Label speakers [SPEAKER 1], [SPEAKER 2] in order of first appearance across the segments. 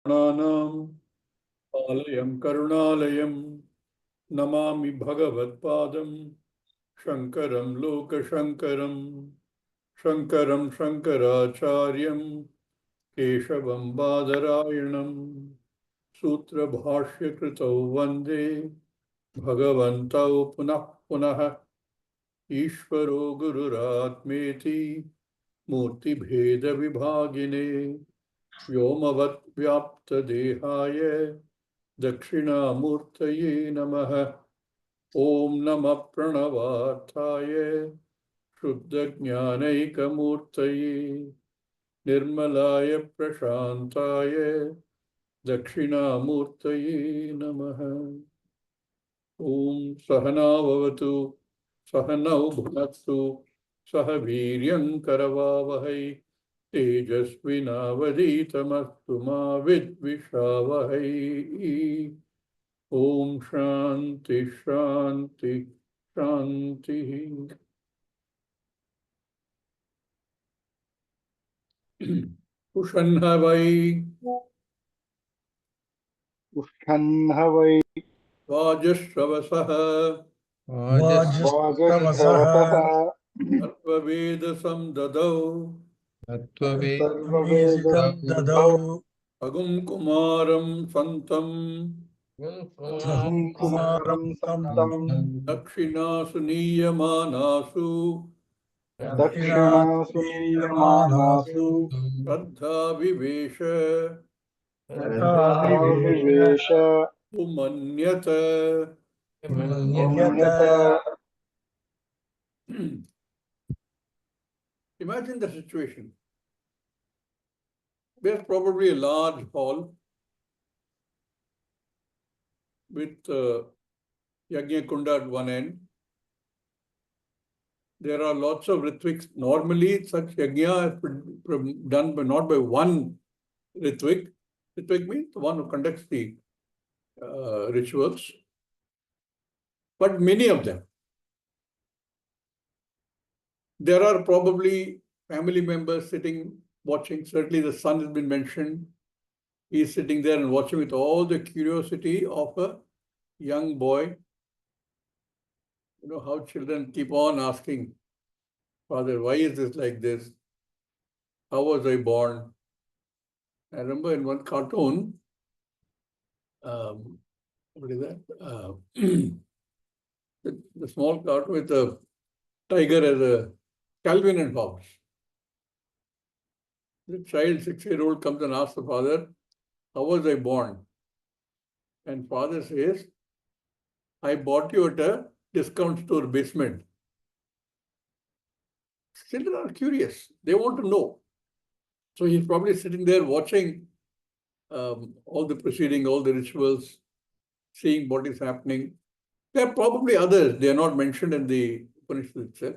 [SPEAKER 1] Pranam Alayam Karunalayam Namami Bhagavad-padam Shankaram Lokashankaram Shankaram Shankaracharyam Keshavam Badarayanam Sutra Bhashya Kritau Vande Bhagavantau Punah Punah Ishvaro Gururatmeti Murti Bheda Vibhagine Vyomavat Vyapta Dehaya Dakshinamurtaye Namaha Om Namah Pranavarthaye Shuddha-jnanaikamurtaye Nirmalaya Prashantaye Dakshinamurtaye Namaha Om Sahana Vavatu Sahanau Bhunatsu Sahaviryam Karavavahai Tejasvinavaditamastu ma vidvishavahai. Om Shanti Shanti Shanti. Ushanhavai
[SPEAKER 2] Ushkanhavai
[SPEAKER 1] Vajashravasah
[SPEAKER 2] Vajastavasaha
[SPEAKER 1] Sarvavedasam Dadau
[SPEAKER 2] Sarvavedam Dadau
[SPEAKER 1] Agum Kumaram Santam
[SPEAKER 2] Aham Kumaram Santam
[SPEAKER 1] Dakshinasuniya
[SPEAKER 2] Dakshinasu Niyamanasu
[SPEAKER 1] Shraddha Vivesha
[SPEAKER 2] Shraddha Vivesha
[SPEAKER 1] Umanyata.
[SPEAKER 2] Umanyata.
[SPEAKER 1] Imagine the situation. There's probably a large hall with Yajna Kunda at one end. There are lots of ritviks. Normally, such yajna is done not by one ritvik. Ritvik means the one who conducts the rituals, but many of them. There are probably family members sitting, watching. Certainly the son has been mentioned. He's sitting there and watching with all the curiosity of a young boy. You know how children keep on asking, Father, why is this like this? How was I born? I remember in one cartoon, what is that? The small cartoon with a tiger as a Calvin and Hobbes. The child, 6-year-old, comes and asks the father, how was I born? And father says, I bought you at a discount store basement. Children are curious. They want to know. So he's probably sitting there watching all the proceeding, all the rituals, seeing what is happening. There are probably others. They are not mentioned in the Upanishad itself.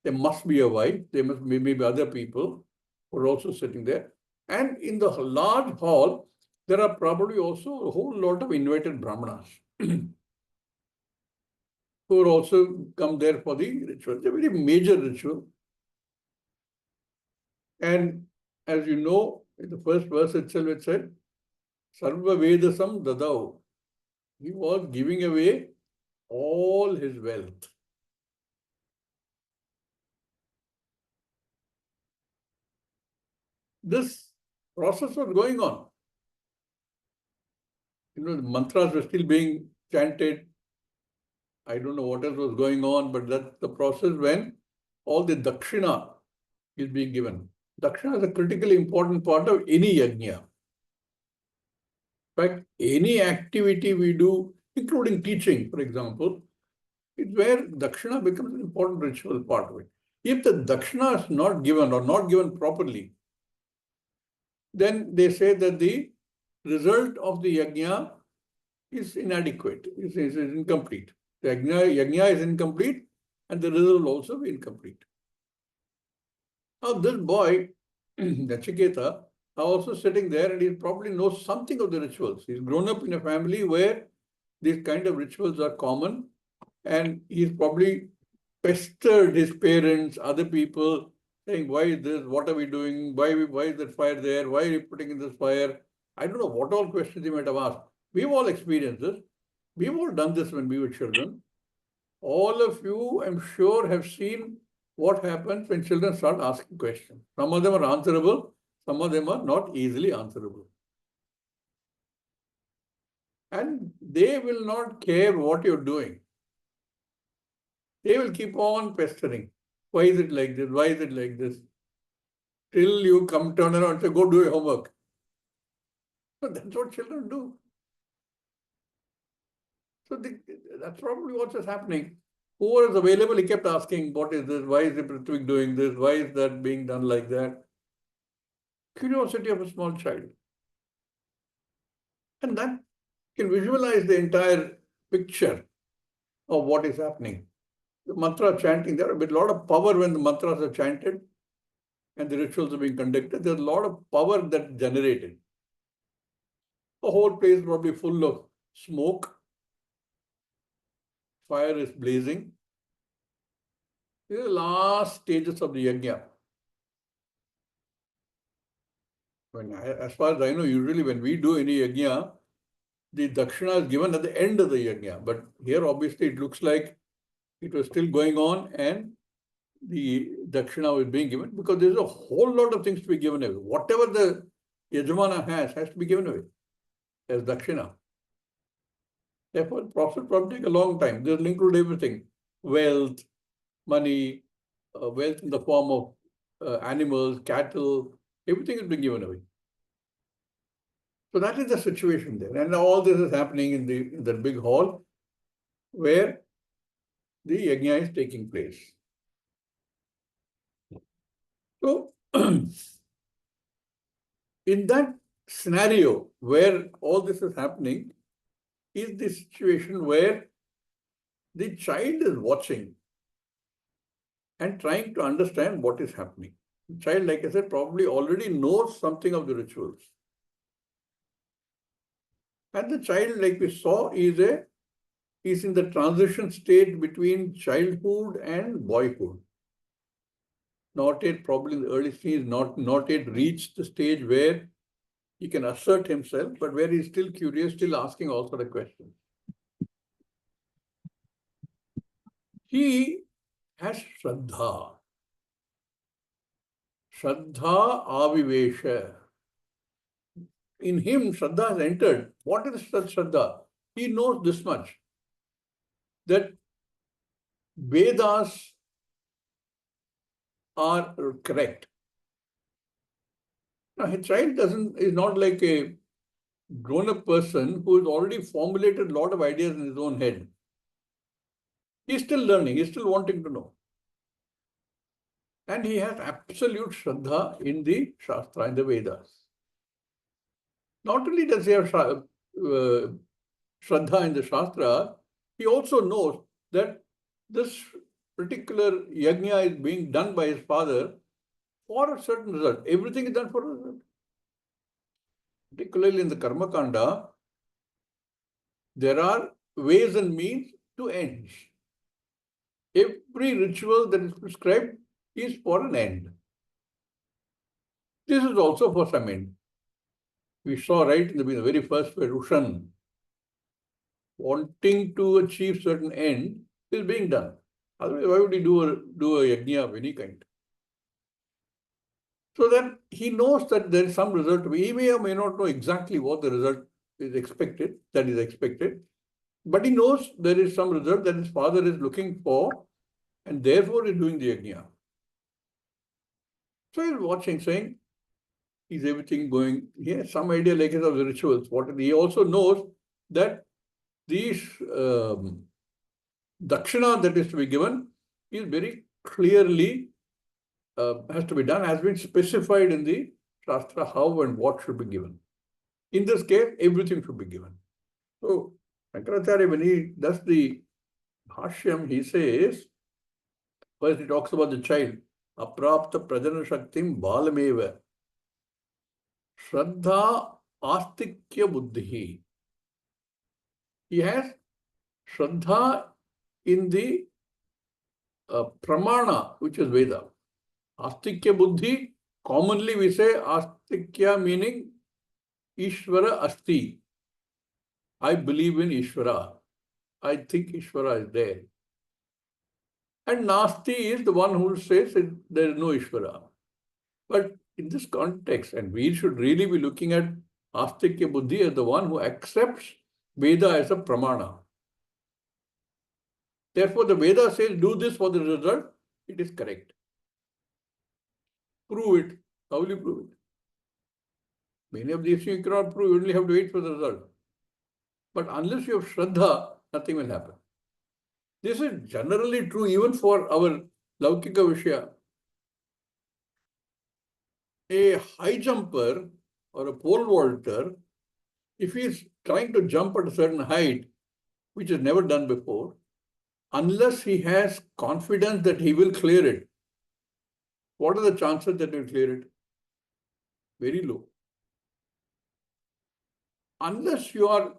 [SPEAKER 1] There must be a wife. There must be maybe other people who are also sitting there. And in the large hall, there are probably also a whole lot of invited brahmanas who are also come there for the ritual. It's a very major ritual. And as you know, in the first verse itself, it said, Sarva Vedasam Dadau. He was giving away all his wealth. This process was going on. You know, the mantras were still being chanted. I don't know what else was going on, but that's the process when all the dakshina is being given. Dakshina is a critically important part of any yajna. In fact, any activity we do, including teaching, for example, it's where dakshina becomes an important ritual part of it. If the dakshina is not given or not given properly, then they say that the result of the yajna is inadequate, is incomplete. The yajna is incomplete and the result will also be incomplete. Now this boy, Nachiketa, are also sitting there and he probably knows something of the rituals. He's grown up in a family where these kind of rituals are common, and he's probably pestered his parents, other people, saying, why is this? What are we doing? Why is that fire there? Why are you putting in this fire? I don't know what all questions he might have asked. We've all experienced this. We've all done this when we were children. All of you, I'm sure, have seen what happens when children start asking questions. Some of them are answerable, some of them are not easily answerable. And they will not care what you're doing. They will keep on pestering. Why is it like this? Why is it like this? Till you turn around and say, go do your homework. So that's what children do. So that's probably what is happening. Who was available, he kept asking, what is this? Why is the Prithvik doing this? Why is that being done like that? Curiosity of a small child. And that can visualize the entire picture of what is happening. The mantra chanting, there are a lot of power when the mantras are chanted and the rituals are being conducted. There's a lot of power that's generated. The whole place is probably full of smoke. Fire is blazing. These are the last stages of the yajna. As far as I know, usually when we do any yajna, the dakshina is given at the end of the yajna. But here, obviously, it looks like it was still going on and the dakshina was being given because there's a whole lot of things to be given away. Whatever the yajamana has to be given away as dakshina. Therefore, the process probably take a long time. They'll include everything: wealth, money, wealth in the form of animals, cattle, everything is being given away. So that is the situation there. And all this is happening in the big hall where the yajna is taking place. So, in that scenario where all this is happening, is the situation where the child is watching and trying to understand what is happening. The child, like I said, probably already knows something of the rituals. And the child, like we saw, is in the transition state between childhood and boyhood. Not yet, probably in the early stage, not yet reached the stage where he can assert himself, but where he's still curious, still asking all sort of questions. He has Shraddha. Shraddha Avivesha. In him, Shraddha has entered. What is Shraddha? He knows this much, that Vedas are correct. Now, a child is not like a grown-up person who has already formulated a lot of ideas in his own head. He's still learning, he's still wanting to know. And he has absolute Shraddha in the Shastra, in the Vedas. Not only does he have Shraddha in the Shastra, he also knows that this particular yajna is being done by his father for a certain result. Everything is done for a result. Particularly in the Karma Kanda, there are ways and means to ends. Every ritual that is prescribed is for an end. This is also for some end. We saw right in the very first where Rushan, wanting to achieve certain end, is being done. Otherwise, why would he do a yajna of any kind? So that he knows that there is some result. He may or may not know exactly what the result is expected, but he knows there is some result that his father is looking for, and therefore is doing the yajna. So he's watching, saying, is everything going? He has some idea like of the rituals. He also knows that these dakshina that is to be given is very clearly has to be done, has been specified in the Shastra how and what should be given. In this case, everything should be given. So, Shankaracharya, when he does the Bashyam, he says, first he talks about the child, aprapta prajana shaktim balameva, shraddha astikya buddhi. He has shraddha in the pramana, which is Veda. Astikya buddhi, commonly we say astikya meaning Ishvara Asti. I believe in Ishvara. I think Ishvara is there. And Nasti is the one who says that there is no Ishvara. But in this context, and we should really be looking at Astikya Buddhi as the one who accepts Veda as a pramana. Therefore, the Veda says, do this for the result. It is correct. Prove it. How will you prove it? Many of these things you cannot prove. You only have to wait for the result. But unless you have Shraddha, nothing will happen. This is generally true even for our Laukika Vishya. A high jumper or a pole vaulter, if he is trying to jump at a certain height, which is never done before, unless he has confidence that he will clear it, what are the chances that he will clear it? Very low. Unless you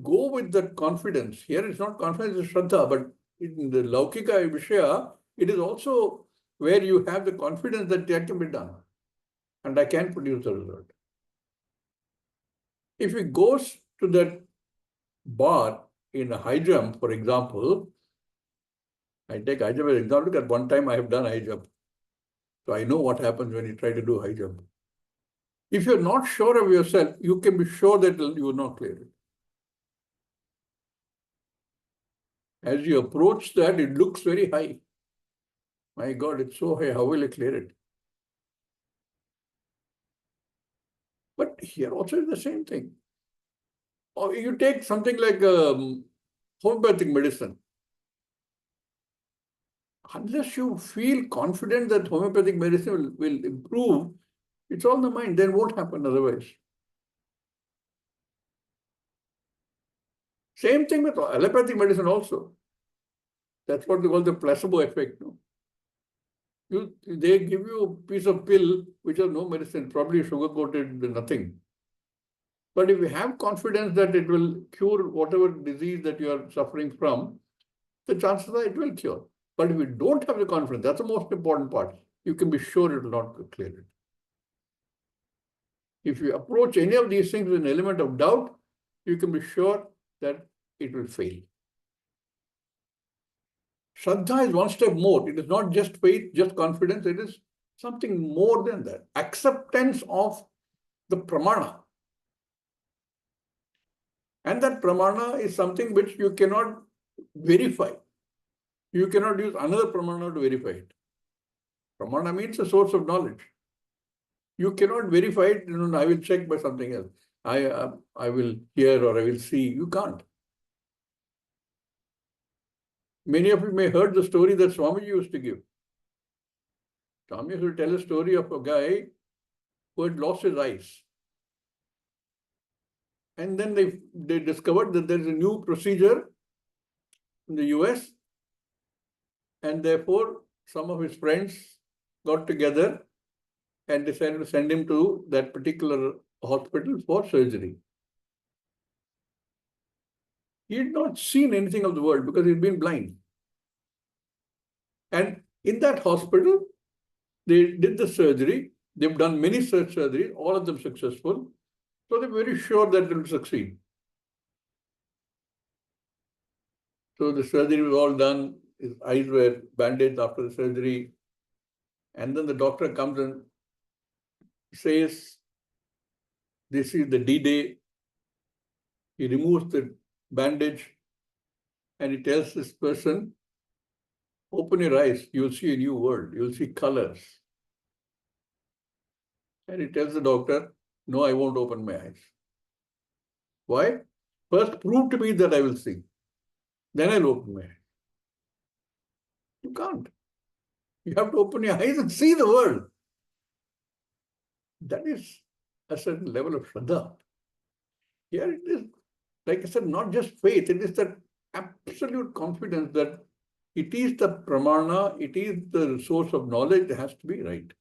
[SPEAKER 1] go with that confidence, here it's not confidence, it's Shraddha, but in the Laukika Vishaya, it is also where you have the confidence that that can be done and I can produce the result. If he goes to that bar in a high jump, for example, I take high jump as an example because one time I have done high jump. So I know what happens when you try to do high jump. If you're not sure of yourself, you can be sure that you will not clear it. As you approach that, it looks very high. My God, it's so high, how will I clear it? But here also is the same thing. Or you take something like homeopathic medicine. Unless you feel confident that homeopathic medicine will improve, it's all in the mind, then won't happen otherwise. Same thing with allopathic medicine also. That's what they call the placebo effect. No? They give you a piece of pill which has no medicine, probably sugar-coated, nothing. But if you have confidence that it will cure whatever disease that you are suffering from, the chances are it will cure. But if you don't have the confidence, that's the most important part. You can be sure it will not clear it. If you approach any of these things with an element of doubt, you can be sure that it will fail. Shraddha is one step more. It is not just faith, just confidence. It is something more than that. Acceptance of the pramana. And that pramana is something which you cannot verify. You cannot use another pramana to verify it. Pramana means a source of knowledge. You cannot verify it. I will check by something else. I will hear or I will see. You can't. Many of you may have heard the story that Swamiji used to give. Swami will tell a story of a guy who had lost his eyes. And then they discovered that there is a new procedure in the US. And therefore, some of his friends got together and decided to send him to that particular hospital for surgery. He had not seen anything of the world because he'd been blind. And in that hospital, they did the surgery. They've done many such surgeries, all of them successful. So they're very sure that it will succeed. So the surgery was all done. His eyes were bandaged after the surgery. And then the doctor comes and says, this is the D-Day. He removes the bandage and he tells this person, open your eyes, you'll see a new world, you'll see colors. And he tells the doctor, no, I won't open my eyes. Why? First, prove to me that I will see. Then I'll open my eyes. You can't. You have to open your eyes and see the world. That is a certain level of Shraddha. Here it is, like I said, not just faith, it is that absolute confidence that it is the pramana, it is the source of knowledge, it has to be right.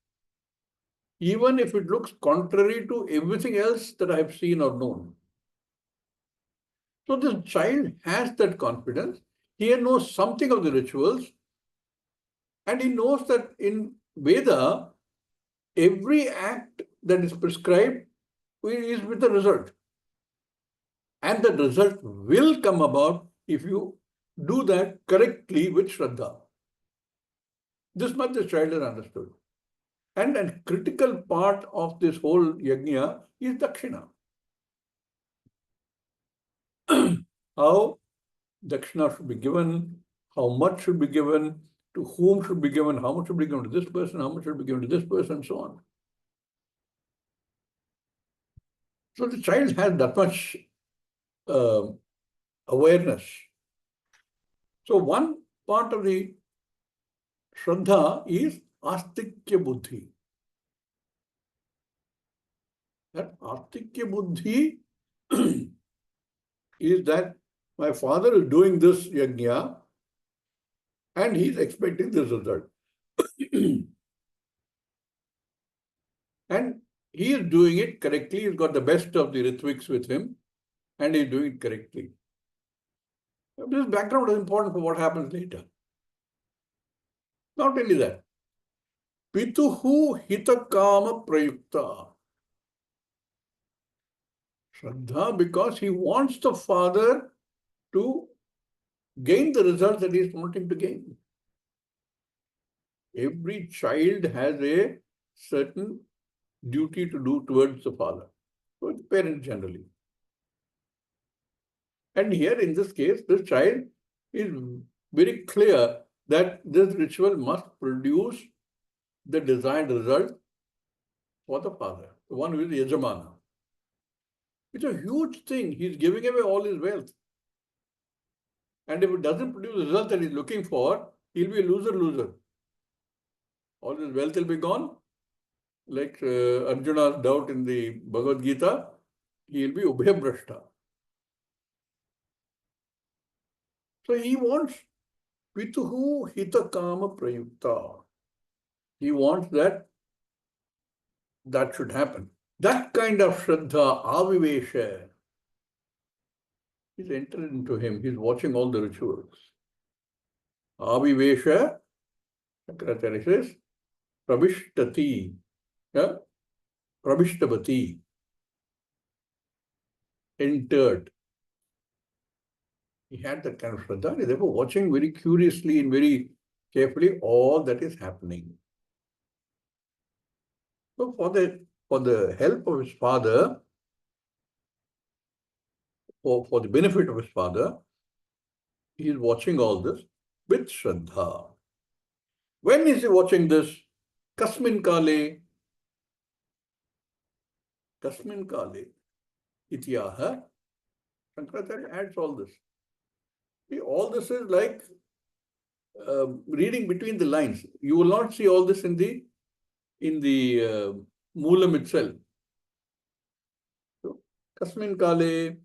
[SPEAKER 1] Even if it looks contrary to everything else that I have seen or known. So this child has that confidence. He knows something of the rituals. And he knows that in Veda, every act that is prescribed is with the result. And the result will come about if you do that correctly with Shraddha. This much the child has understood. And a critical part of this whole yajna is dakshina. How dakshina should be given, how much should be given, to whom should be given, how much should be given to this person, how much should be given to this person, and so on. So the child has that much awareness. So one part of the Shraddha is astikya buddhi. That astikya buddhi is that my father is doing this yajna and he is expecting this result. And he is doing it correctly. He's got the best of the Ritviks with him and he's doing it correctly. This background is important for what happens later. Not only that, Pituhu hitakama prayukta. Shraddha, because he wants the father to gain the result that he is wanting to gain. Every child has a certain duty to do towards the father, towards the parent generally. And here in this case, this child is very clear that this ritual must produce the desired result for the father, the one who is the Yajamana. It's a huge thing. He's giving away all his wealth. And if it doesn't produce the result that he's looking for, he'll be a loser. All his wealth will be gone. Like Arjuna's doubt in the Bhagavad Gita, he'll be Ubhayabhrashta. So he wants Pituhu hitakama prayukta. He wants that should happen. That kind of Shraddha, Avivesha, is entered into him. He's watching all the rituals. Avivesha, Shankaracharya says, Prabhishtati, yeah? Prabhishtabati, entered. He had that kind of Shraddha. He's therefore watching very curiously and very carefully all that is happening. So for the help of his father, for the benefit of his father, he is watching all this with Shraddha. When is he watching this? Kasmin kale. Kasmin kale. Ityaha. Shankaracharya adds all this. See, all this is like reading between the lines. You will not see all this in the Moolam itself. So, Kasmin kale.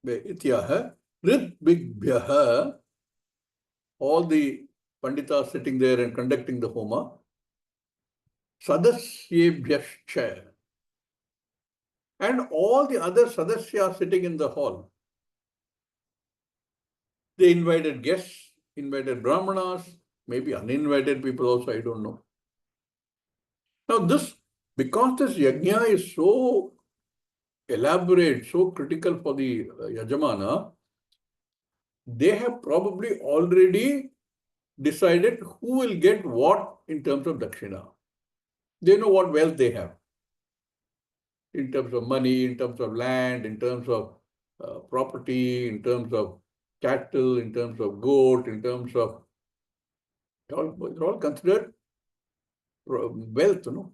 [SPEAKER 1] Ityaha. Ritbhigbhyaha. All the Panditas sitting there and conducting the Homa. Sadasyebhyascha. And all the other Sadasyas sitting in the hall. They invited guests, invited Brahmanas, maybe uninvited people also, I don't know. Now because this yajna is so elaborate, so critical for the Yajamana, they have probably already decided who will get what in terms of dakshina. They know what wealth they have in terms of money, in terms of land, in terms of property, in terms of cattle, in terms of goat, in terms of, they're all considered wealth, no?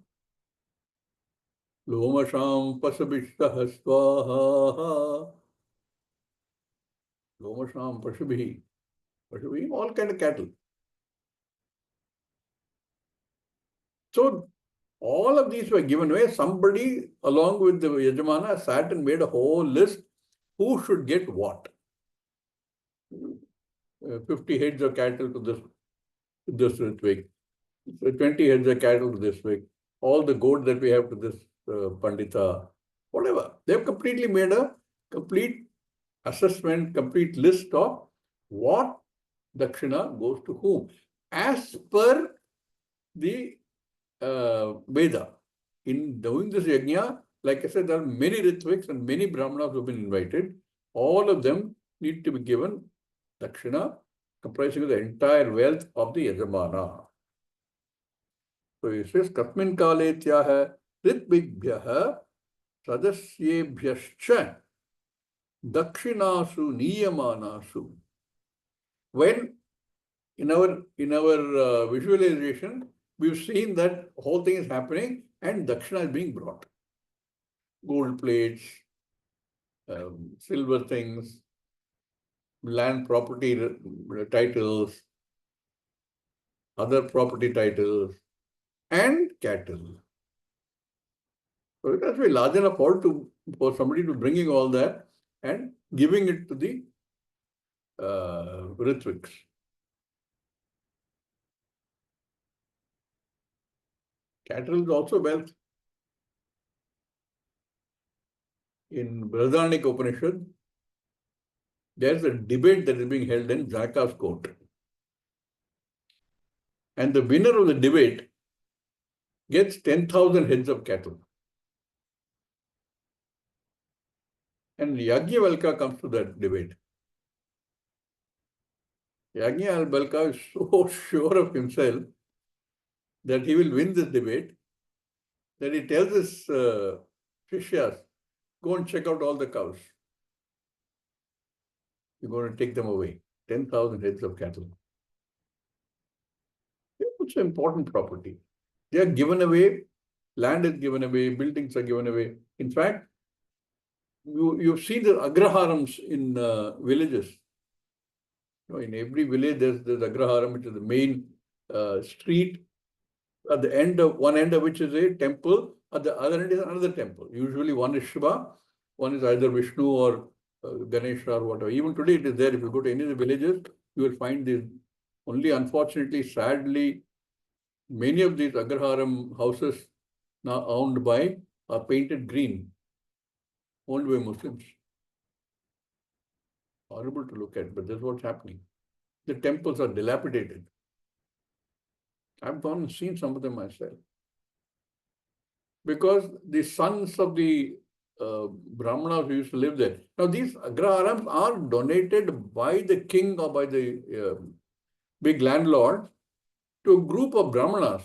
[SPEAKER 1] Lomasham pasabishtaha swaha. Lomasham pashabhi. Pashabhi, all kind of cattle. So all of these were given away. Somebody, along with the Yajamana, sat and made a whole list who should get what. 50 heads of cattle to this week. 20 heads of cattle to this week. All the gold that we have to this Pandita, whatever. They've completely made a complete assessment, complete list of what dakshina goes to whom, as per the Veda. In doing this yajna, like I said, there are many Ritviks and many Brahmanas who have been invited. All of them need to be given dakshina, comprising of the entire wealth of the Yajamana. So he says, Katmin kale tyaha Ritvibhyaha Sadasyebhyascha Dakshinasu Niyamanasu. When in our visualization, we've seen that whole thing is happening and dakshina is being brought. Gold plates, silver things, land property titles, other property titles, and cattle. So it has to be large enough for somebody to bringing all that and giving it to the Ritviks. Cattle is also wealth. In Brihadaranyaka Upanishad, there's a debate that is being held in Janaka's court. And the winner of the debate gets 10,000 heads of cattle. And Yajnavalkya comes to that debate. Yajnavalkya is so sure of himself that he will win this debate that he tells his Shishyas, go and check out all the cows. You're going to take them away. 10,000 heads of cattle. It's an important property. They are given away, land is given away, buildings are given away. In fact, you've seen the agraharams in villages. You know, in every village, there's agraharam, which is the main street. At the end of one end of which is a temple, at the other end is another temple. Usually one is Shiva, one is either Vishnu or Ganesha or whatever. Even today it is there. If you go to any of the villages, you will find this. Only unfortunately, sadly, many of these agraharam houses now owned by are painted green, owned by Muslims. Horrible to look at, but that's what's happening. The temples are dilapidated. I've gone and seen some of them myself. Because the sons of the Brahmanas who used to live there. Now, these agraharams are donated by the king or by the big landlord to a group of Brahmanas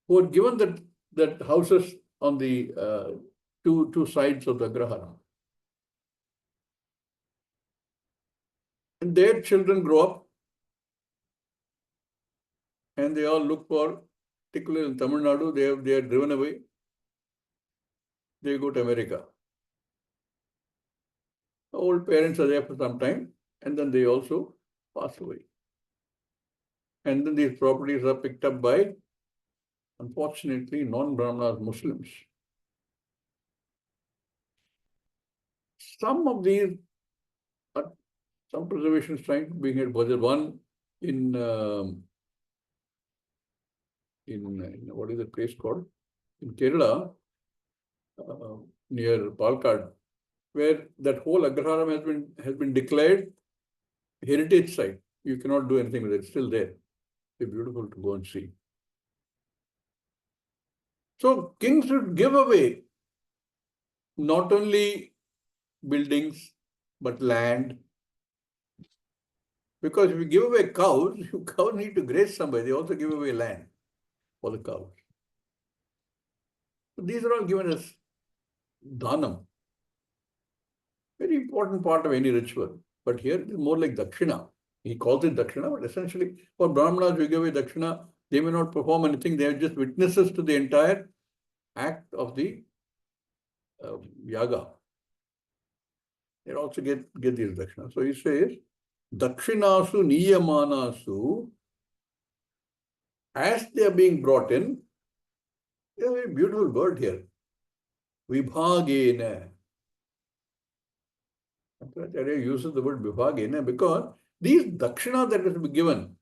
[SPEAKER 1] who are given that houses on the two sides of the agraharam. And their children grow up and they all look for, particularly in Tamil Nadu, they are driven away. They go to America. Old parents are there for some time and then they also pass away. And then these properties are picked up by, unfortunately, non-Brahmanas, Muslims. Some of these, some preservation is trying to be here. Was there one in what is the place called? In Kerala, near Palakkad, where that whole agraharam has been declared heritage site. You cannot do anything with it. It's still there. It's beautiful to go and see. So kings should give away not only buildings, but land. Because if you give away cows, cows need to graze somewhere. They also give away land for the cows. So these are all given as dhanam. Very important part of any ritual. But here it is more like dakshina. He calls it dakshina, but essentially for Brahmanas, we give away dakshina. They may not perform anything. They are just witnesses to the entire act of the yaga. They also get these dakshina. So he says, dakshinasu niyamanasu, as they are being brought in, there's a very beautiful word here. Vibhagena. Acharya uses the word vibhagena because these dakshina that is to be given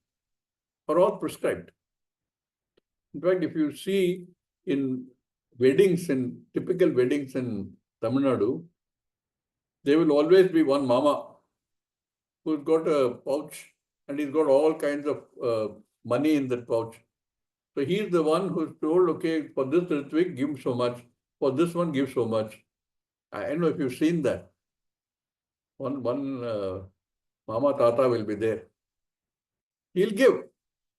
[SPEAKER 1] are all prescribed. In fact, if you see in weddings, in typical weddings in Tamil Nadu, there will always be one mama who's got a pouch and he's got all kinds of money in that pouch. So he is the one who's told, okay, for this Ritvik, give so much. For this one, give so much. I don't know if you've seen that. One Mama Tata will be there. He'll give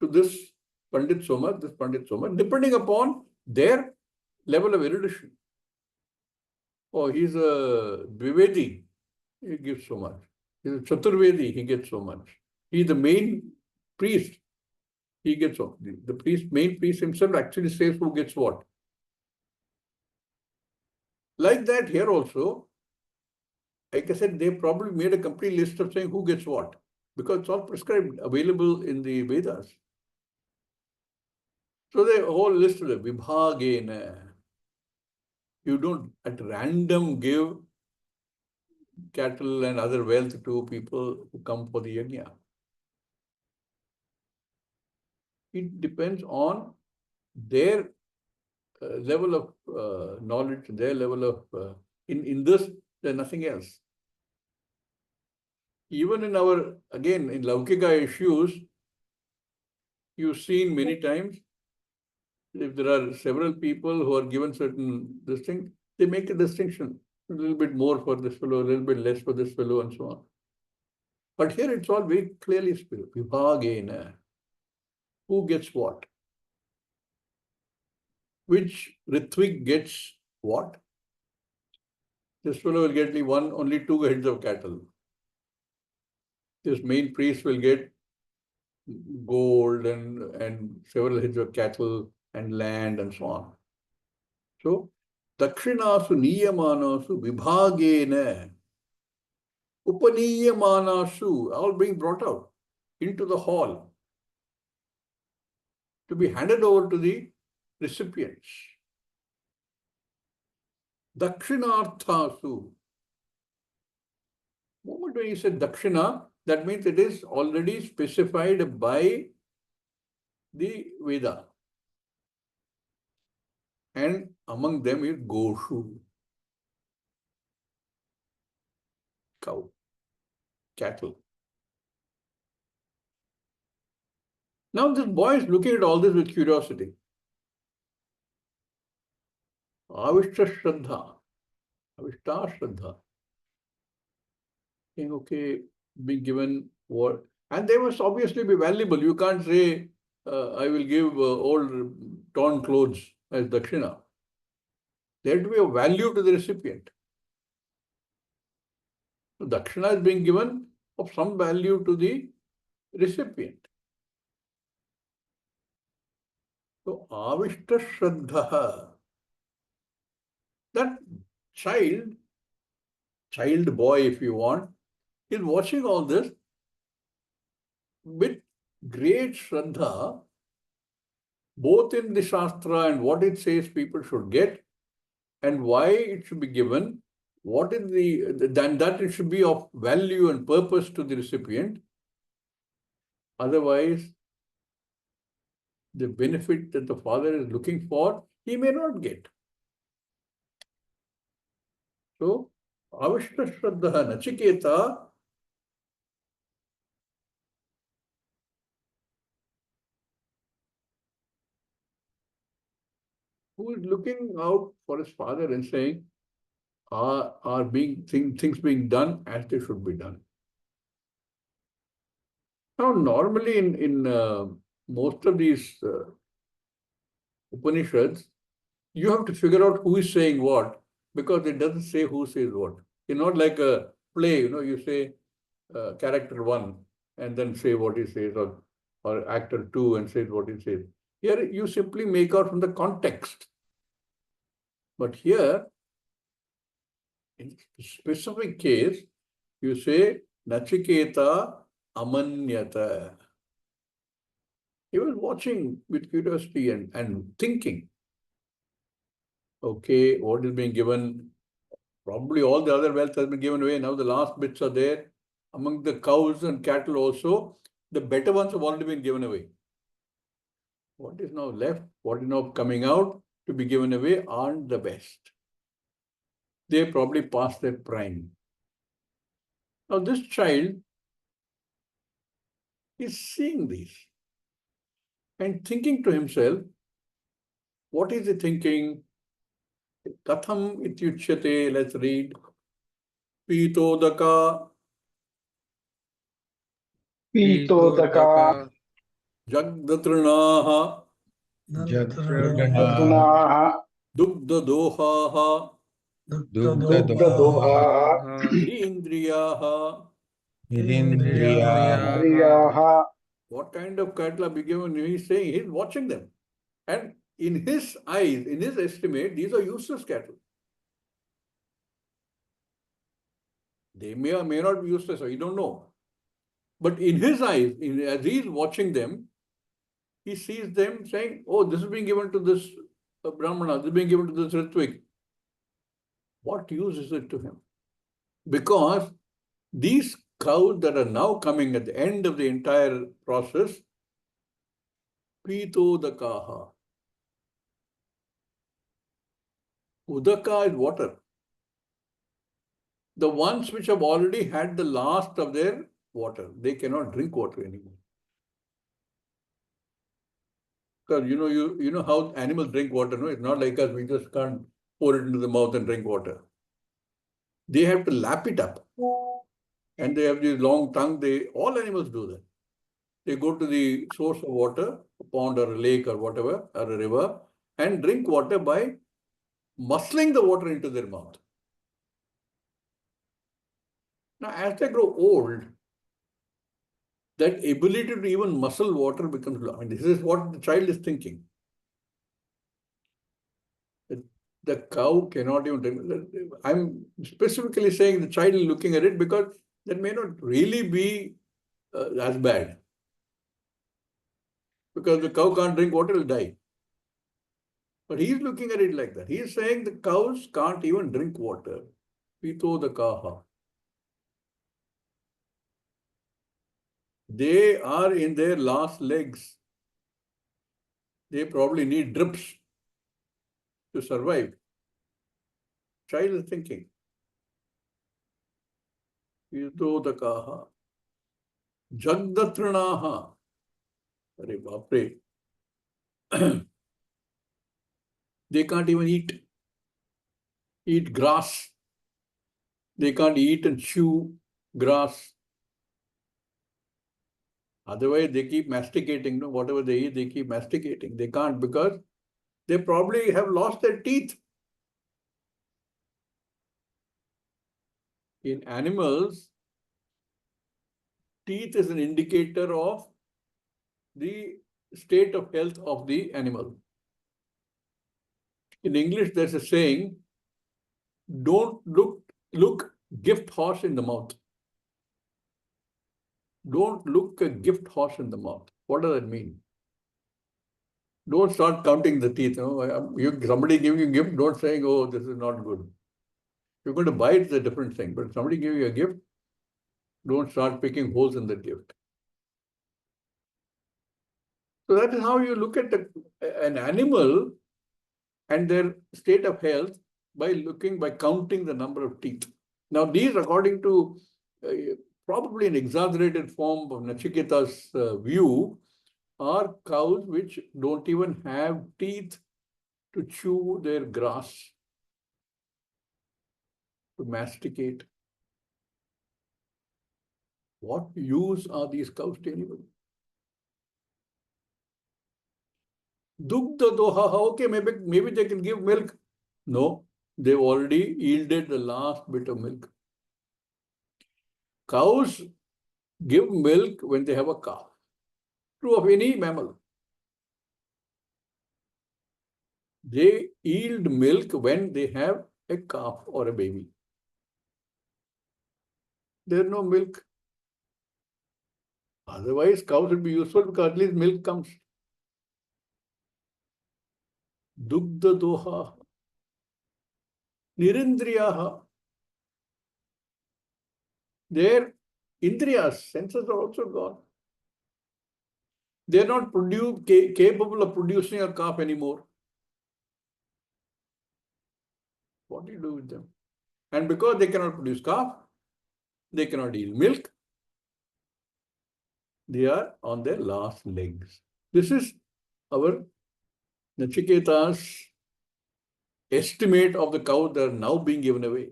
[SPEAKER 1] to this Pandit so much, this Pandit so much, depending upon their level of erudition. Oh, he's a Dvivedi, he gives so much. He's a Chaturvedi, he gets so much. He's the main priest, he gets so. The priest, main priest himself actually says who gets what. Like that here also, like I said, they probably made a complete list of saying who gets what, because it's all prescribed, available in the Vedas. So the whole list of the Vibhagena, you don't at random give cattle and other wealth to people who come for the yajna. It depends on their level of knowledge, their level of, in this, there's nothing else. Even in our, again, in Laukika issues, you've seen many times, if there are several people who are given certain this thing, they make a distinction. A little bit more for this fellow, a little bit less for this fellow, and so on. But here it's all very clearly spelled. Vibhagena. Who gets what? Which Ritvik gets what? This fellow will get only 2 heads of cattle. This main priest will get gold and several heads of cattle and land and so on. So, Dakshinasu Niyamanasu Vibhagena Upaniyamanasu, all being brought out into the hall to be handed over to the recipients. Dakshinarthasu. Moment when you said Dakshina, that means it is already specified by the Veda. And among them is Goshu, cow, cattle. Now this boy is looking at all this with curiosity. Avishta Shraddha. Avishta Shraddha. Saying, okay, be given what? And they must obviously be valuable. You can't say, I will give old torn clothes as Dakshina. There have to be a value to the recipient. So Dakshina is being given of some value to the recipient. So Avishta Shraddha. That child boy, if you want, is watching all this with great Shraddha, both in the Shastra and what it says people should get, and why it should be given, what is then that it should be of value and purpose to the recipient. Otherwise, the benefit that the father is looking for, he may not get. So, Avishta Shraddha Nachiketa, who is looking out for his father and saying, are things being done as they should be done. Now, normally in most of these Upanishads, you have to figure out who is saying what, because it doesn't say who says what. It's not like a play, you say character 1 and then say what he says, or actor 2 and says what he says. Here you simply make out from the context. But here, in specific case, you say Nachiketa Amanyata. He was watching with curiosity and thinking. Okay, what is being given? Probably all the other wealth has been given away. Now the last bits are there. Among the cows and cattle also, the better ones have already been given away. What is now left, what is now coming out to be given away aren't the best. They probably past their prime. Now this child is seeing this. and thinking to himself, what is he thinking? Katham ityuchyate, let's read. Pitodaka
[SPEAKER 2] Pitodaka
[SPEAKER 1] Jagdatrinaha
[SPEAKER 2] Jagtrinaha
[SPEAKER 1] Dugdadohaha
[SPEAKER 2] Dugdadohaha
[SPEAKER 1] Indriyaha.
[SPEAKER 2] Indriyaha.
[SPEAKER 1] What kind of cattle are being given? He's saying he's watching them. And in his eyes, in his estimate, these are useless cattle. They may or may not be useless, or you don't know. But in his eyes, as he's watching them, he sees them saying, oh, this is being given to this Brahmana, this is being given to this Ritvik. What use is it to him? Because these cows that are now coming at the end of the entire process, Pito Dakaha. Udaka is water. The ones which have already had the last of their water, they cannot drink water anymore. Because you know how animals drink water, no? It's not like us, we just can't pour it into the mouth and drink water. They have to lap it up. And they have this long tongue. All animals do that. They go to the source of water, a pond or a lake or whatever, or a river, and drink water by muscling the water into their mouth. Now, as they grow old, that ability to even muscle water becomes low. I mean, this is what the child is thinking. The cow cannot even drink. I'm specifically saying the child is looking at it because that may not really be as bad. Because the cow can't drink water, it will die. But he's looking at it like that. He's saying the cows can't even drink water. Pito the kaha. They are in their last legs. They probably need drips to survive. Child is thinking. Pito the kaha. Jagdatrinaha. Arey bapre. They can't even eat grass. They can't eat and chew grass. Otherwise, they keep masticating. No? Whatever they eat, they keep masticating. They can't because they probably have lost their teeth. In animals, teeth is an indicator of the state of health of the animal. In English, there's a saying, don't look gift horse in the mouth. Don't look a gift horse in the mouth. What does that mean? Don't start counting the teeth. Somebody giving you a gift, don't say, oh, this is not good. You're going to buy it, it's a different thing. But somebody give you a gift, don't start picking holes in the gift. So that is how you look at an animal and their state of health by counting the number of teeth. Now, these, according to probably an exaggerated form of Nachiketa's view, are cows which don't even have teeth to chew their grass, to masticate. What use are these cows to anybody? Dugdha doha, okay, maybe they can give milk. No, they've already yielded the last bit of milk. Cows give milk when they have a calf. True of any mammal. They yield milk when they have a calf or a baby. There's no milk. Otherwise, cows would be useful because at least milk comes. Dugdha doha. Nirindriyaha. Their indriyas, senses are also gone. They're not capable of producing a calf anymore. What do you do with them? And because they cannot produce calf, they cannot yield milk, they are on their last legs. This is our Nachiketa's estimate of the cows that are now being given away.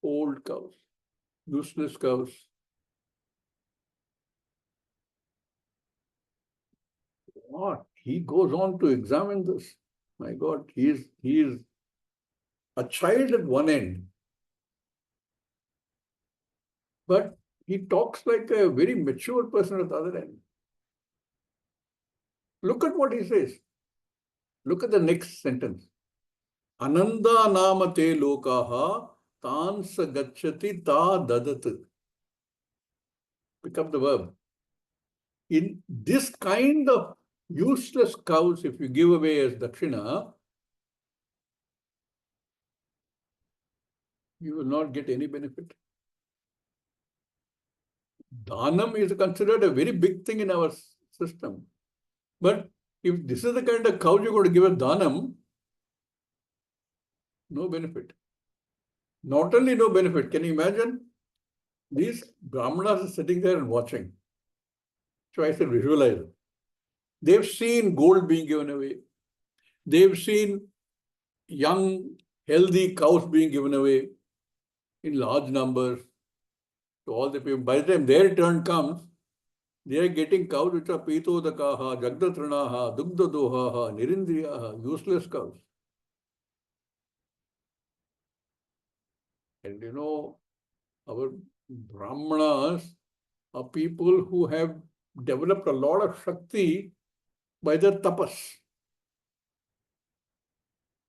[SPEAKER 1] Old cows, useless cows. What? He goes on to examine this. My God, he is a child at one end, but he talks like a very mature person at the other end. Look at what he says. Look at the next sentence. Ananda namate lokaha tansa gacchati ta dadat. Pick up the verb. In this kind of useless cows, if you give away as dakshina, you will not get any benefit. Dhanam is considered a very big thing in our system. But if this is the kind of cow you're going to give a dhanam, no benefit. Not only no benefit, can you imagine? These brahmanas are sitting there and watching. So I said, visualize. They've seen gold being given away. They've seen young, healthy cows being given away in large numbers to all the people. By the time their turn comes, they are getting cows which are pitodakaha, jagdatranaha, dugdadohaha, nirindriyaha, useless cows. And you know, our brahmanas are people who have developed a lot of shakti by their tapas.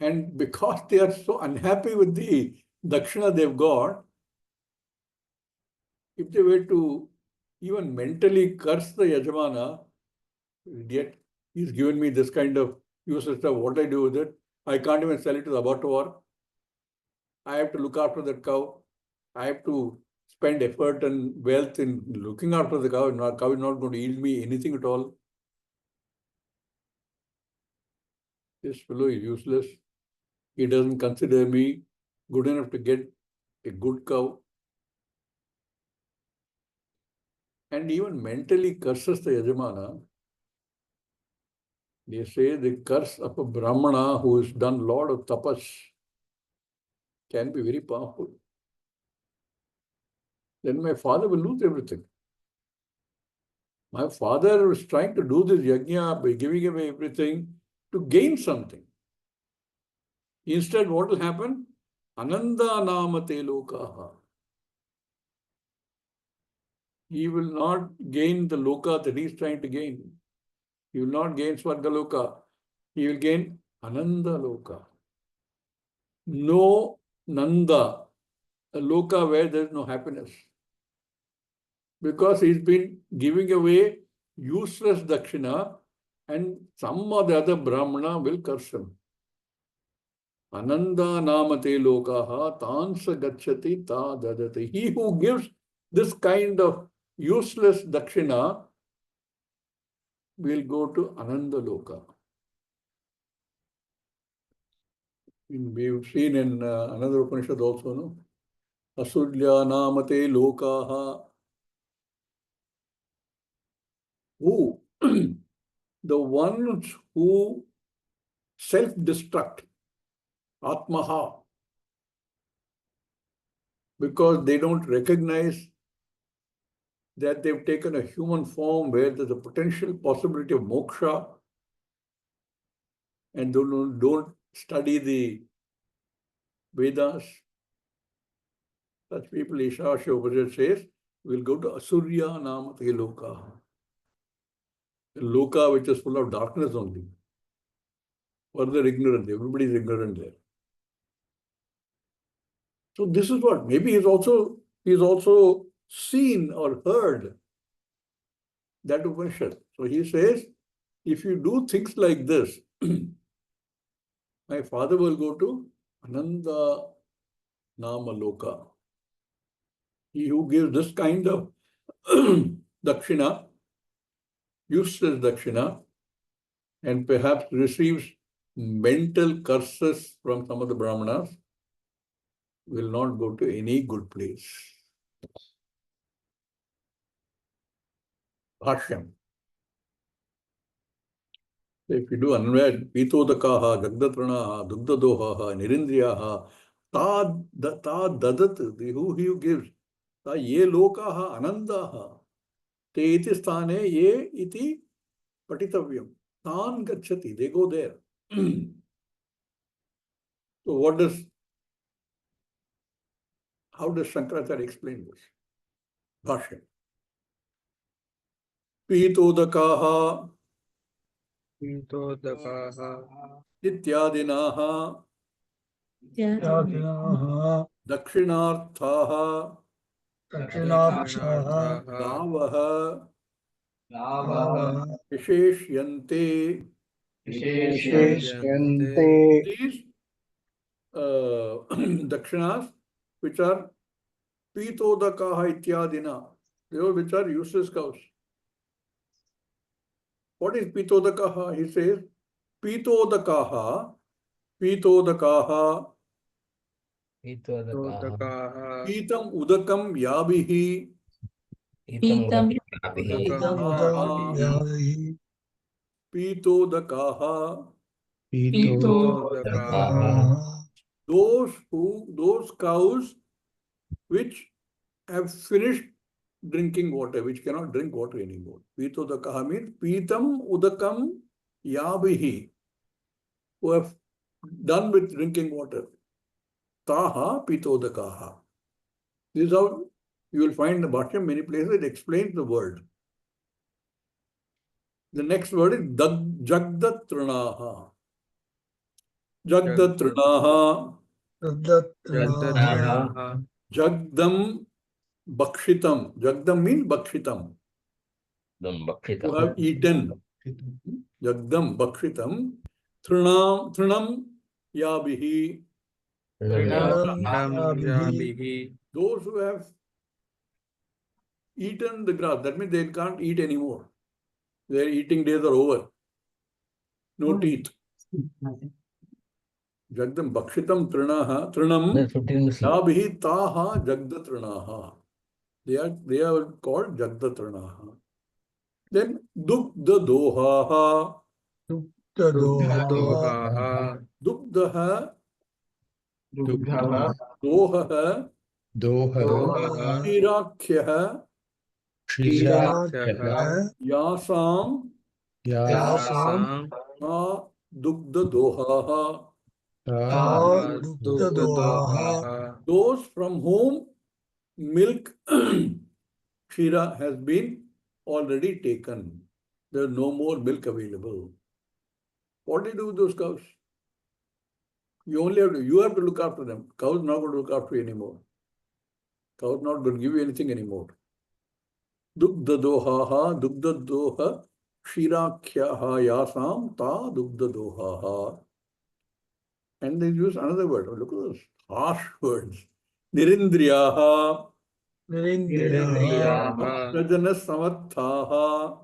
[SPEAKER 1] And because they are so unhappy with the dakshina they've got, if they were to even mentally curse the yajamana, yet he's given me this kind of useless stuff, what I do with it? I can't even sell it to the abattoir. I have to look after that cow. I have to spend effort and wealth in looking after the cow. The cow is not going to yield me anything at all. This fellow is useless. He doesn't consider me good enough to get a good cow. And even mentally curses the yajamana. They say the curse of a brahmana who has done a lot of tapas can be very powerful. Then my father will lose everything. My father was trying to do this yajna by giving away everything to gain something. Instead, what will happen? Ananda namate lokaha. He will not gain the loka that he is trying to gain. He will not gain Swargaloka. He will gain Ananda Loka. No Nanda, a Loka where there is no happiness. Because he's been giving away useless dakshina and some or the other Brahmana will curse him. Ananda namate lokaha tansa gacchati ta dadati. He who gives this kind of useless dakshina will go to Ananda Loka. We've seen in another Upanishad also, no? Asudya namate lokaha. Who? The ones who self-destruct, atmaha, because they don't recognize that they've taken a human form where there's a potential possibility of moksha and don't study the Vedas. Such people, Ishasha Upanishad says, will go to Asurya namate loka. A loka which is full of darkness only. Further ignorant. Everybody is ignorant there. So this is what maybe he's also seen or heard that Upanishad. So he says, if you do things like this, my father will go to Ananda Nama Loka. He who gives this kind of dakshina, useless dakshina, and perhaps receives mental curses from some of the brahmanas, will not go to any good place. Bashyam. If you do unread, pitodakaha, jagdatranaha, dugdadohaha, nirindriyaha, ta dadat, who he gives, ta ye lokaha anandaha, te iti sthane ye iti patitavyam. Tan gacchati, they go there. So how does Shankaracharya explain this? Bhashya. Pitodakaha ityadinaha dakshinarthaha gavaha visheshyante.
[SPEAKER 2] विशेष्यन्ते
[SPEAKER 1] These dakshinas, which are pitodakaha ityadina, those which are useless cows. What is pitodakaha? He says, pitodakaha, pitodakaha, pitam udakam yabihi,
[SPEAKER 3] Pitam
[SPEAKER 1] pitodakaha,
[SPEAKER 3] Pito
[SPEAKER 1] those cows which have finished drinking water, which cannot drink water anymore. Pitodakaha means pitam udakam yabihi, who have done with drinking water. Taha pitodakaha. This is how you will find the Bashyam many places it explains the word. The next word is jagdatranaha. Jagdatranaha. Jagdam bakshitam. Jagdam means bakshitam. Who have eaten. Jagdam bakshitam. Trinam yabihi. Those who have eaten the grass, that means they can't eat anymore. Their eating days are over. No teeth. Jagdam bakshitam trinam yabihi taha jagdatranaha. They are called jagdatranaha. Then dugdha dohaha. Dugdha dohaha Shirakhyah Yasam Ma Dugdha Dohaha. Those from whom milk Shira has been already taken. There is no more milk available. What do you do with those cows? You have to look after them. Cows not going to look after you anymore. Cows not going to give you anything anymore. Dugdha dohaha, dugdha doha, shirakhyaha yasam ta dugdha dohaha. And they use another word. Look at those harsh words. Nirindriyaha, prajana samarthaha,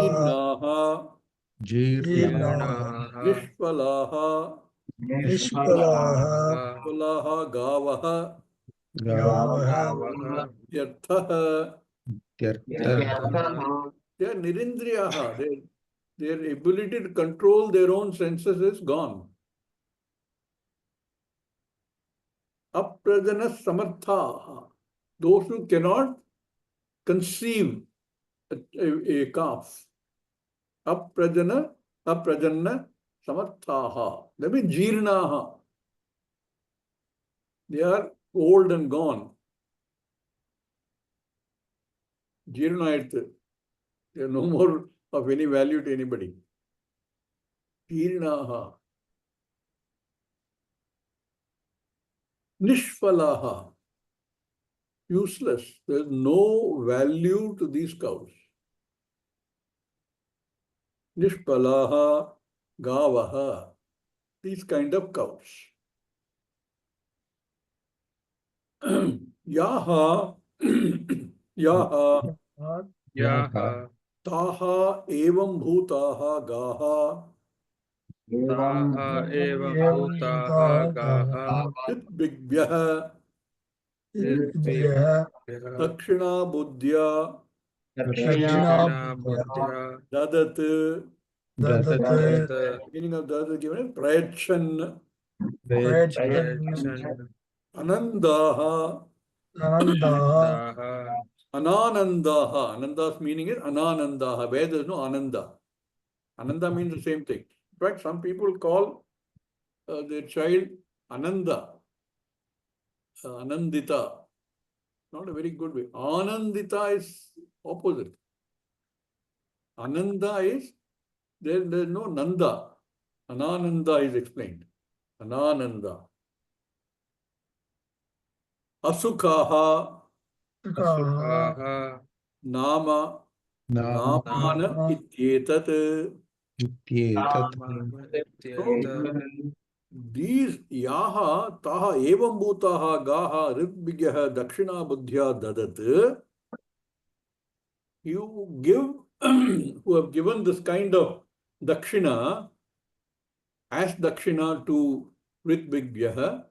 [SPEAKER 1] jirnaha, nishpalaha, palaha gavaha, yarthaha. They are nirindriyaha. Their ability to control their own senses is gone. Aprajana samartha. Those who cannot conceive a calf. Aprajana samarthaha. That means jirnaha. They are old and gone. Jirnayat. They are no more of any value to anybody. Jirnaha. Nishpalaha. Useless. There is no value to these cows. Nishpalaha gavaha. These kind of cows. Yaha taha evam bhutaha gaha chitbhigbhyah dakshina buddhya
[SPEAKER 2] Dakshina
[SPEAKER 1] Dadat.
[SPEAKER 3] Dadat.
[SPEAKER 1] Beginning of dadat is given as prayachan.
[SPEAKER 2] Prayachan
[SPEAKER 1] Anandaha.
[SPEAKER 2] Anandaha
[SPEAKER 1] Ananandaha. Ananda's meaning is ananandaha, where there is no ananda. Ananda means the same thing. In fact, some people call their child Ananda, Anandita. Not a very good way. Anandita is opposite. Ananda is, there is no Nanda. Anananda is explained. Anananda. Asukhaha.
[SPEAKER 2] Asukhaha
[SPEAKER 1] Nama.
[SPEAKER 3] Nama.
[SPEAKER 1] Namana ityetat.
[SPEAKER 3] Ityetat.
[SPEAKER 1] So, these yaha taha evam bhutaha gaha ritbhigyaha dakshina buddhya dadat. You give, who have given this kind of dakshina, as dakshina to ritbhigyaha,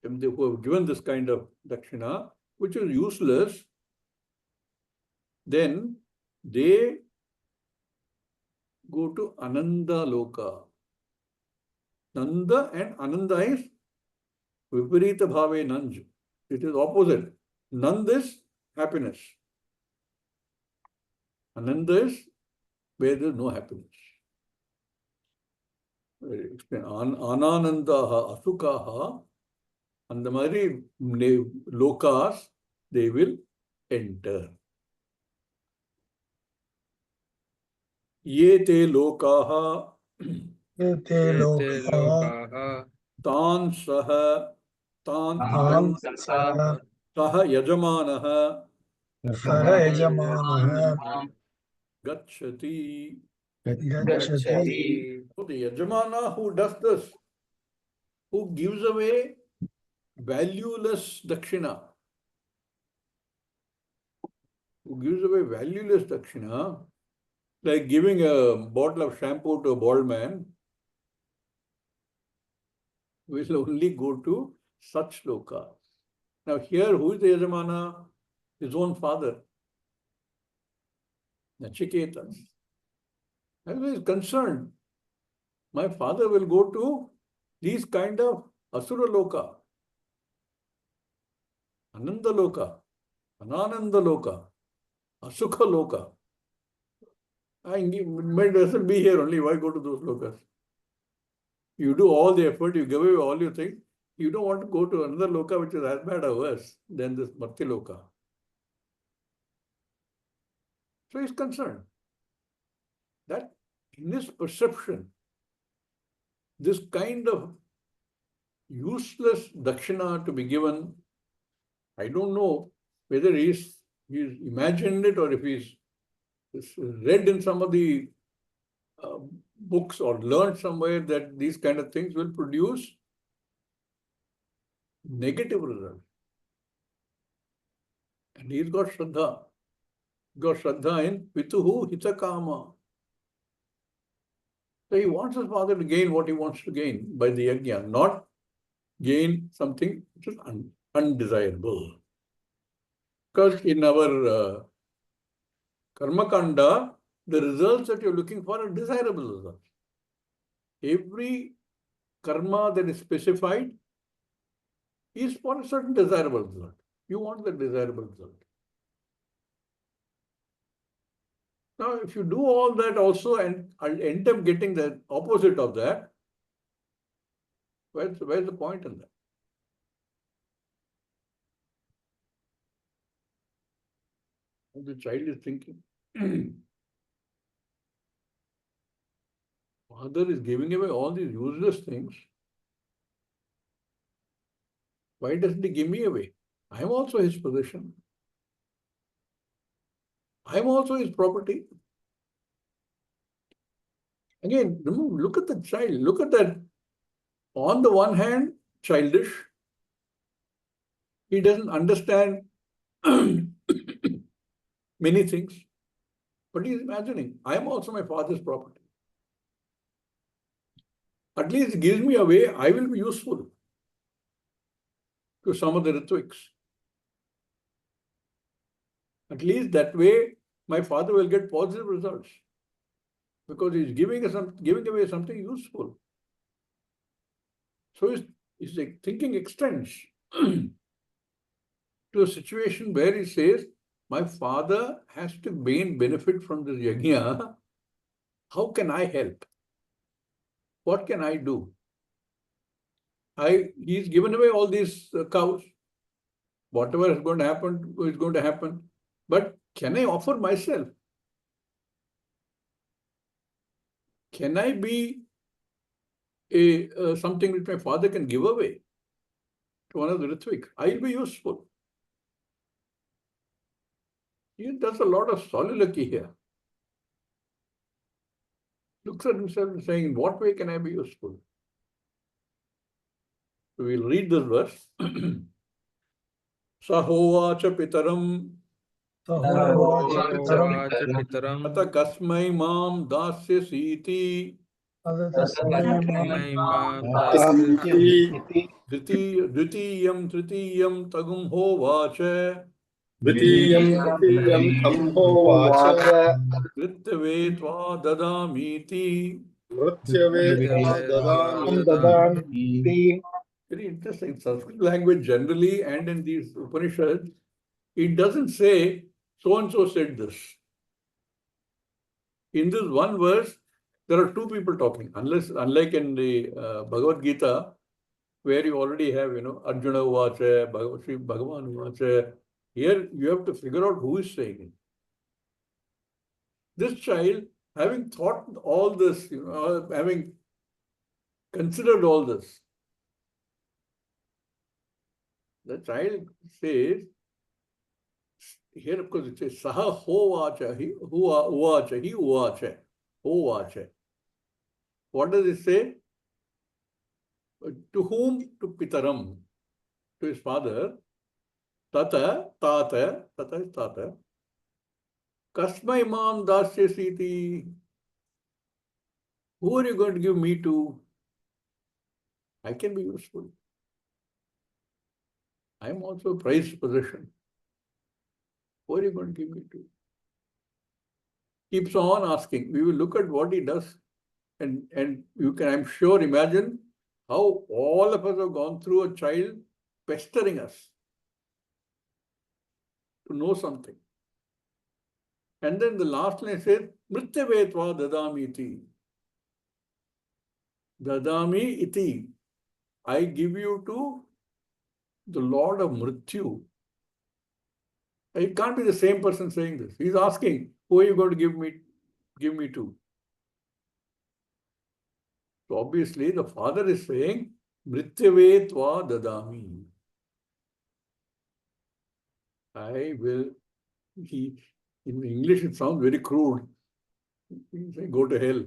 [SPEAKER 1] who have given this kind of dakshina, which is useless, then they go to Ananda Loka. Nanda and Ananda is Viparita Bhave Nanj. It is opposite. Nand is happiness. Ananda is where there is no happiness. Explain. Ananandaha, Asukaha, and the Mari lokas, they will enter. Ye te lokaha, tan saha, tan saha yajamanaha, gachati. So the yajamana who does this, who gives away valueless dakshina, like giving a bottle of shampoo to a bald man, will only go to such lokas. Now here, who is the Yajamana? His own father, Nachiketas. And he is concerned. My father will go to these kind of Asura Loka, Ananda Loka, Anananda Loka, Asukha Loka. I might as well be here only. Why go to those lokas? You do all the effort, you give away all your things. You don't want to go to another loka which is as bad or worse than this Marti Loka. So he's concerned that in his perception, this kind of useless dakshina to be given, I don't know whether he's imagined it or if he's read in some of the books or learned somewhere that these kind of things will produce negative results. And he's got Shraddha. Got Shraddha in Pituhu Hitakama. So he wants his father to gain what he wants to gain by the yajna, not gain something which is undesirable. Because in our Karma Kanda, the results that you're looking for are desirable results. Every karma that is specified is for a certain desirable result. You want the desirable result. Now, if you do all that also and end up getting the opposite of that, where's the point in that? The child is thinking, father is giving away all these useless things. Why doesn't he give me away? I am also his possession. I am also his property. Again, remember, look at the child. Look at that. On the one hand, childish. He doesn't understand many things. But he is imagining, I am also my father's property. At least it gives me away, I will be useful to some of the Ritviks. At least that way, my father will get positive results. Because he's giving away something useful. So his thinking extends to a situation where he says, my father has to gain benefit from this yajna. How can I help? What can I do? He's given away all these cows. Whatever is going to happen is going to happen. But can I offer myself? Can I be something which my father can give away to one of the Ritvik? I'll be useful. He does a lot of soliloquy here. Looks at himself and saying, in what way can I be useful? So we'll read this verse. Sahovacha pitaram
[SPEAKER 2] Sahovacha pitaram
[SPEAKER 1] ata kasmai mam dasyasiti
[SPEAKER 2] tasmai mam
[SPEAKER 3] Dasyasiti
[SPEAKER 1] dvitiyam tritiyam tagum hovacha
[SPEAKER 3] Dvitiyam Tamhovacha
[SPEAKER 1] vrittave tva dadamiti.
[SPEAKER 3] Mrityave Tva
[SPEAKER 2] Mrityave
[SPEAKER 3] Dadami.
[SPEAKER 1] Very interesting. Sanskrit language generally and in these Upanishads, it doesn't say so-and-so said this. In this one verse, there are two people talking. Unlike in the Bhagavad Gita, where you already have, Arjuna Uvacha, Sri Bhagavan Uvacha. Here you have to figure out who is saying it. This child, having thought all this, having considered all this, the child says, here of course it says, Saha hovacha, he uvacha, hovacha. What does it say? To whom? To Pitaram, to his father. Tata is tata. Kasmai mam dasyasiti. Who are you going to give me to? I can be useful. I am also a prized possession. Who are you going to give me to? Keeps on asking. We will look at what he does. And you can, I'm sure, imagine how all of us have gone through a child pestering us to know something. And then the last line says, Mrityavetva dadami iti. Dadami iti. I give you to the Lord of Mrityu. It can't be the same person saying this. He's asking, who are you going to give me to? So obviously the father is saying, Mrityavetva dadami. I will, in English it sounds very crude. He's saying, go to hell.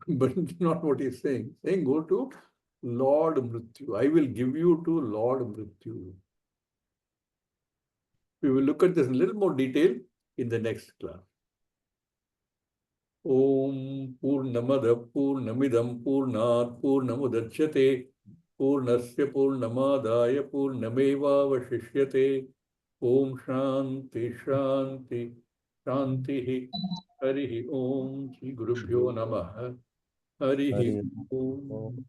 [SPEAKER 1] But it's not what he's saying. He's saying, go to Lord Mrityu. I will give you to Lord Mrityu. We will look at this in a little more detail in the next class. Om Purnamada Purnamidam Purnat Purnamudachyate Purnasya Purnamadaya Purnameva Vashishyate Om Shanti Shanti Shanti Harihi Om Shri Gurubhyo Namaha Harihi Om.